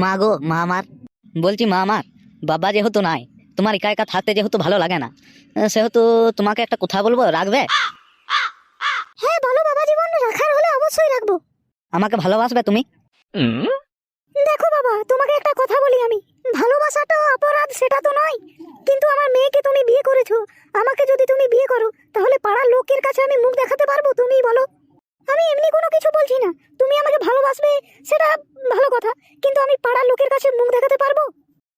মা গো, মা আমার, বলছি মা আমার, বাবা যেহেতু নাই, তোমার একা একা থাকতে যেহেতু ভালো লাগে না, সেহেতু তোমাকে একটা কথা বলবো, রাখবে? হ্যাঁ বলো বাবা জীবন, রাখার হলে অবশ্যই রাখবো। আমাকে ভালোবাসবে তুমি? দেখো বাবা, তোমাকে একটা কথা বলি আমি, ভালোবাসাটা অপরাধ সেটা তো নয়, কিন্তু আমার মেয়েকে তুমি বিয়ে করেছো, আমাকে যদি তুমি বিয়ে করো তাহলে পাড়ার লোকের কাছে আমি মুখ দেখাতে পারবো? তুমি বলো। আমি এমনি কোনো কিছু বলছি না, তুমি আমাকে ভালোবাসবে সেটা ভালো কথা, কিন্তু আমি পাড়ার লোকের কাছে মুখ দেখাতে পারবো?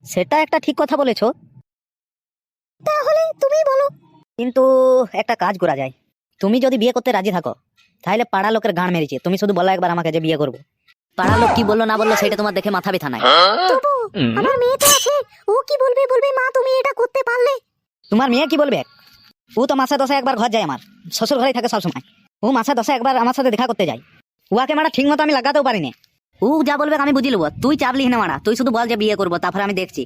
সেটা একটা ঠিক কথা বলেছো, তাহলে তুমি বলো। কিন্তু একটা কাজ করা যায়। তুমি যদি বিয়ে করতে রাজি থাকো, তাহলে পাড়া লোকের গান মেরেছে, তুমি শুধু বলো একবার আমাকে যে বিয়ে করবো। পাড়া লোক কি বললো না বললো সেটা তোমার দেখে মাথা ব্যথা নাই। তবু আমার মেয়ে তো আছে, ও কি বলবে বলবে মা তুমি এটা করতে পারলে। তোমার মেয়ে কি বলবে? ও তো মাসে 10 একবার ঘর যায়, আমার শ্বশুর ঘরেই থাকে সবসময়। ও মাসে 10 একবার আমার সাথে দেখা করতে যায়। উহাকে মারা ঠিক মতো আমি লাগাতেও পারিনি। ও যা বলবে আমি বুঝি নেবো, তুই চাপ লিখ না মারা, তুই শুধু বল যে বিয়ে করবো, তারপরে আমি দেখছি।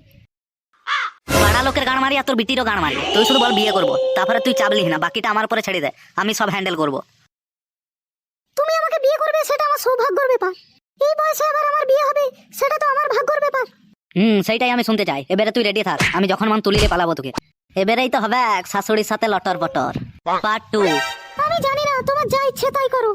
পাড়া লোকের গান মারি আর তোর বিটিরও গান মারি, তুই শুধু বল বিয়ে করবো, তারপরে তুই চাপ লিখ না, বাকিটা আমার উপরে ছেড়ে দে, আমি সব হ্যান্ডেল করবো। তুমি আমাকে বিয়ে করবে সেটা আমার সৌভাগ্যের ব্যাপার, এই বয়সে আবার আমার বিয়ে হবে সেটা তো আমার ভাগ্যের ব্যাপার। সেইটাই আমি শুনতে চাই। এবারে তুই রেডি থাক, আমি যখন মন তুলিয়ে পালাবো তোকে। এবারেই তো হবে এক শাশুড়ির সাথে লটর পটর পার্ট 2। আমি জানি না, তোমার যা ইচ্ছে তাই করো।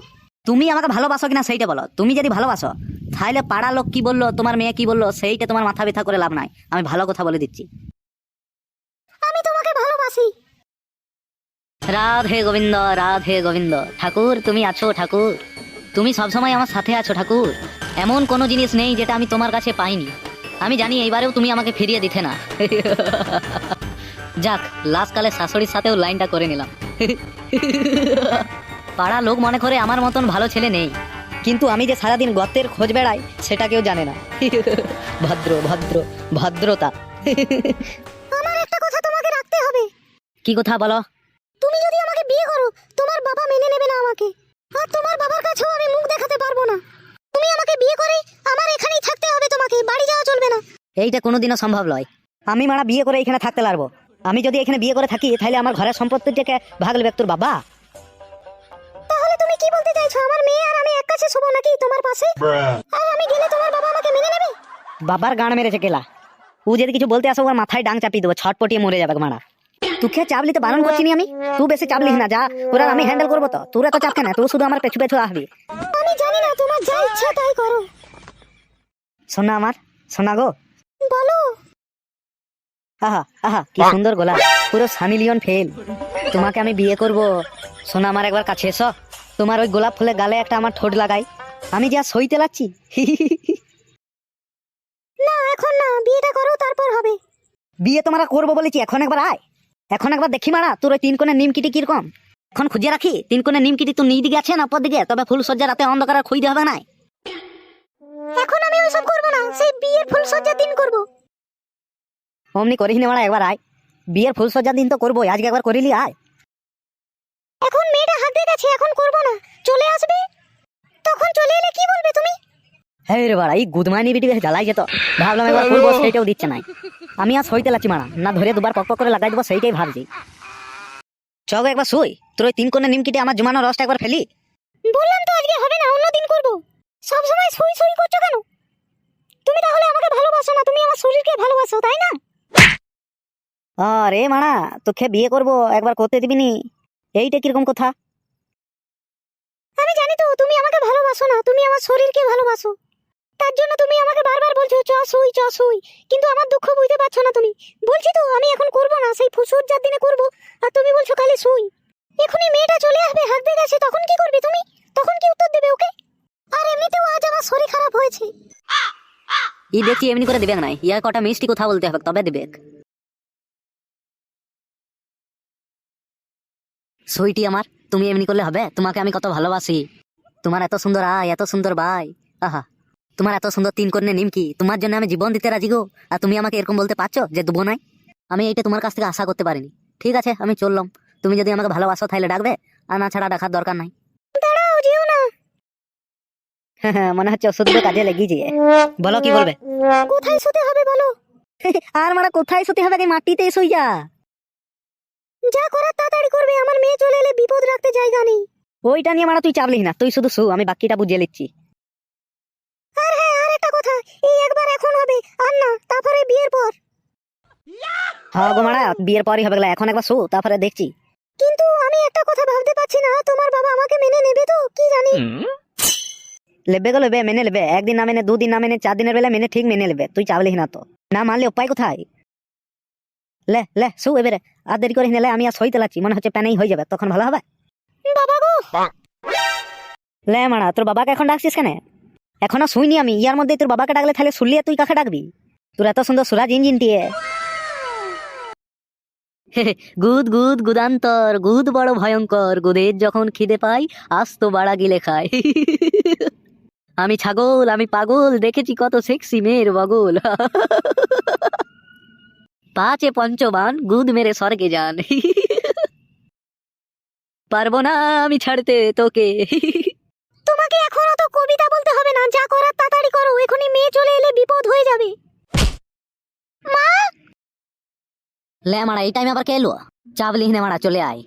তুমি আমাকে ভালোবাসো কিনা সেইটা বলো। তুমি যদি ভালোবাসো তাহলে পাড়া লোক কি বললো, তোমার মেয়ে কি বললো, সেইটা তোমার মাথা ব্যথা করে লাভ নাই। আমি ভালো কথা বলে দিচ্ছি। আমি তোমাকে ভালোবাসি। রাধে গোবিন্দ, রাধে গোবিন্দ। ঠাকুর তুমি আছো, ঠাকুর তুমি সবসময় আমার সাথে আছো ঠাকুর। এমন কোনো জিনিস নেই যেটা আমি তোমার কাছে পাইনি। আমি জানি এইবারেও তুমি আমাকে ফিরিয়ে দিতে না। যাক, লাস্ট কালে শাশুড়ির সাথেও লাইনটা করে নিলাম। পাড়া লোক মনে করে আমার মতন ভালো ছেলে নেই, কিন্তু আমি যে সারাদিন গর্তের খোঁজ বেড়াই সেটা কেউ জানে না। ভদ্র ভদ্র ভদ্রতা। আমার একটা কথা তোমাকে রাখতে হবে। কি কথা বলো? তুমি যদি আমাকে বিয়ে করো তোমার বাবা মেনে নেবে না আমাকে, আর তোমার বাবার কাছেও আমি মুখ দেখাতে পারবো না। তুমি আমাকে বিয়ে করে আমার এখানেই থাকতে হবে, তোমাকে বাড়ি যাওয়া চলবে না। এইটা কোনোদিনও সম্ভব নয়। আমি মারা বিয়ে করে এখানে থাকতে পারবো? আমি যদি এখানে বিয়ে করে থাকি তাহলে আমার ঘরের সম্পত্তিটাকে ভাগ নেবে তোর বাবা। তাহলে তুমি কি বলতে চাইছো, আমার মেয়ে আর আমি এক কাছে শোবো নাকি তোমার পাশে? আর আমি গেলে তোমার বাবা আমাকে মেনে নেবে? বাবার গান মেরেছে কেলা। ও যদি কিছু বলতে আসো ওর মাথায় ডাং চাপিয়ে দেবো, ছটপটিয়ে মরে যাবে মারা। তোকে চাপ লিতে বারণ করছি নি আমি, তুই বেশি চাপ লিস না, যা ওরা আমি হ্যান্ডেল করবো। তো তোরা তো চাপ কেন, তুই শুধু আমার পেছু পেছু আসবি। আমি জানি না, তোমার যা ইচ্ছা তাই করো। সোনা আমার, সোনা গো। বলো। আহা আহা, কি সুন্দর গোলাপ, পুরো সানি লিওন ফেল। তোমাকে আমি বিয়ে করব। সোনা আমার, একবার কাছে এসো। তোমার ওই গোলাপ ফুলের গালে একটা আমার ঠোঁট লাগাই, আমি যা সইতে লাগছি। না এখন না, বিয়েটা করো তারপর হবে। বিয়ে তোমরা করবো বলেছি, এখন একবার আয়, এখন একবার দেখি মারা তোর ওই 3 কোণের নিমকিটি কিরকম। এখন খুঁজে রাখি 3 কোণের নিমকিটি, তুই নিয়ে দিকে আছে না অপর দিকে, তবে ফুল সজ্জা রাতে অন্ধকার খুঁজতে হবে না। এখন আমি ওইসব করবো না, সেই বিয়ের ফুলসজ্জার দিন করবো। অমনি করিস নি মারা, একবার আয়। বিয়ের ফুল সজ্জার দিন তো করবো, আজকে একবার করিলি আয়। এখন মেয়েটা হাতে গেছে, এখন করবো না, চলে আসবে। তখন চলে এলে কি বলবে তুমি? হ্যাঁ রে বাড়া, এই গুদমানি বিটি বেশ জ্বালাই যেত। ভাবলাম একবার করবো, সেইটাও দিচ্ছে নাই। আমি আর সইতে লাগছি মারা, না ধরে দুবার পক পক করে লাগাই দেবো, সেইটাই ভাবছি। চল একবার শুই, তোর ওই 3 কোণের নিমকিটি আমার জমানো রসটা একবার ফেলি। বললাম তো আজকে হবে না, অন্যদিন করবো। সব সময় সুই সুই করছো কেন? তুমি তাহলে আমাকে ভালোবাসো না, তুমি আমার শরীরকে ভালোবাসো তাই না? আরে মারা, তোকে বিয়ে করবো একবার করতে দিবি নি, এইটা কিরকম কথা? আমি জানি তো তুমি আমাকে ভালোবাসো না, তুমি আমার শরীরকে ভালোবাসো। তার জন্য তুমি আমাকে বারবার বলছো চ সুই চ সুই, কিন্তু আমার দুঃখ বুঝতে পারছো না তুমি। বলছি তো আমি এখন করবো না, সেই ফুলসজ্জার দিনে করবো, আর তুমি বলছো খালি সুই। এখনই মেয়েটা চলে আসবে, হাঁকতে গেছে, তখন কি করবে তুমি? তখন কি উত্তর দেবে ওকে? আর এমনিতেও আজ আমার শরীর খারাপ হয়েছে। ই দেখছি এমনি করে দিবেক নাই, ইয়ার কটা মিষ্টি কথা বলতে হবে তবে দিবেক। সুইটি আমার, তুমি এমনি করলে হবে? তোমাকে আমি কত ভালোবাসি। তোমার এত সুন্দর আয়, এত সুন্দর বাই, আহা, তোমার এত সুন্দর 3 কোণের নিমকি, তোমার জন্য আমি জীবন দিতে রাজি গো। আর তুমি আমাকে এরকম বলতে পারছো যে দেবো নাই? আমি এইটা তোমার কাছ থেকে আশা করতে পারিনি। ঠিক আছে, আমি চললাম। তুমি যদি আমাকে ভালোবাসো তাহলে ডাকবে, আর না ছাড়া ডাকার দরকার নাই। দাঁড়াও, যেও না। মনে হচ্ছে ওষুধ কাজে লেগেছে। বলো কি বলবে? কোথায় শুতে হবে বলো? আর মারা কোথায় শুতে হবে, কি মাটিতে শুই যা। যা করার তাড়াতাড়ি করবে, আমার মেয়ে চলে এলে বিপদ রাখতে জায়গা নেই। ওইটা নিয়ে মারা তুই চাপলিস না, তুই শুধু শু, আমি বাকিটা বুঝিয়ে নিচ্ছি। আর হ্যাঁ, আর একটা কথা, এই একবার এখন এখন হবে, আর না তারপরে বিয়ের পর। হ্যাঁ গো মারা, বিয়ের পরই হবে গেলা, এখন একবার শো তারপরে দেখছি। কিন্তু আমি একটা কথা ভাবতে পারছি না, তোমার বাবা আমাকে মেনে নেবে তো কি জানি। লেবে গো লেবে, মেনে লেবে। একদিন না মেনে, দুদিন না মেনে, 4 দিনের বেলা মেনে ঠিক মেনে লেবে। তুই চাবলিস না তো, না মানলে উপায় কোথায়? লে লে শু এবারে, আর দেরি করিস নিলে আমি আর সইতে লাগছি, মনে হচ্ছে প্যানেই হয়ে যাবে, তখন ভালো হবে। বাবা গো, লে মারা, তোর বাবাকে এখন ডাকছিস কেন? এখনো শুইনি আমি, ইয়ার মধ্যে তোর বাবাকে ডাকলে তাহলে শুনলিয়ে তুই কাকে ডাকবি? তোর এত সুন্দর সুরাজ ইঞ্জিন দিয়ে গুদ গুদ গুদান্তর, গুদ বড় ভয়ঙ্কর, গুদের যখন খিদে পাই আস্ত বাড়া গিলে খায়। আমি ছাগল, আমি পাগল, দেখেছি কত সেক্সি মেয়ের বগল। 5 পঞ্চবান, গুদ মেরে স্বর্গে যান। পারবো না আমি ছাড়তে তোকে। তোমাকে এখন অত কবিতা বলতে হবে না, যা করার তাড়াতাড়ি করো, এখনই মেয়ে চলে এলে বিপদ হয়ে যাবে। মা, লে মারা, এই টাইমে আবার কে এলো? চাবলিস নে মারা, চলে আয়।